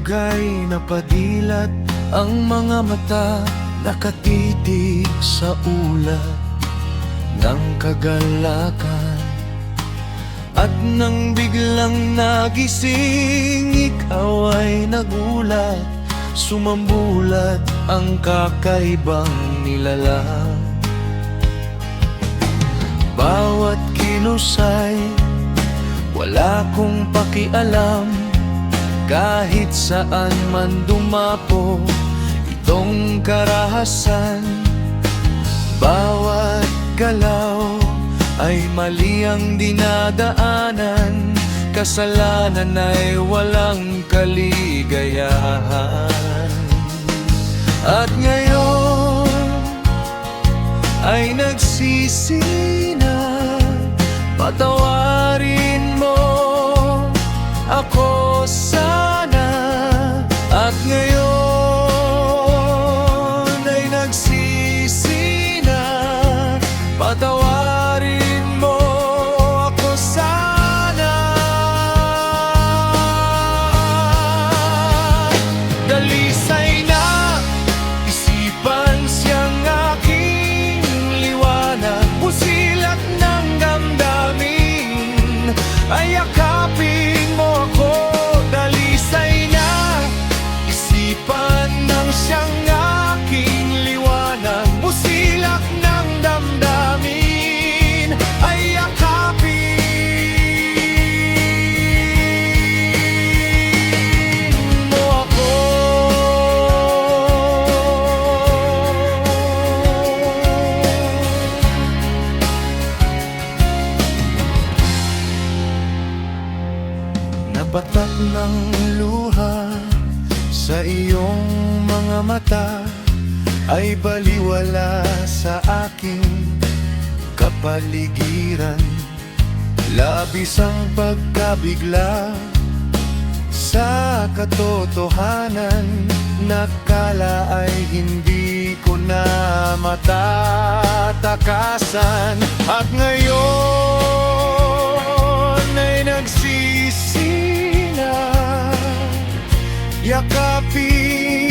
ay napadilat, ang mga mata nakatitig sa ulat ng kagalakan. At nang biglang nagising, ikaw ay nagulat, sumambulat ang kakaibang nilalang. Bawat kilusay, wala kong pakialam, kahit saan man dumapo itong karahasan. Bawat galaw ay mali ang dinadaanan, kasalanan ay walang kaligayahan. At ngayon ay nagsisi na, patawarin mo ako sana. At ngayon ay nagsisi na, patawarin mo ako sana. Dalisay na isipan siyang aking liwanag, busilak ng damdamin, ay yakapin mo ako. Dalisay na isipan ng siyang aking liwanag, busilak ng damdamin, ay yakapin mo ako. Nabatak ng luha sa iyong mga mata, ay baliwala sa aking kapaligiran. Labis ang pagkabigla sa katotohanan, nakala ay hindi ko na matatakasan. At ngayon ay nagsisi na, yakapin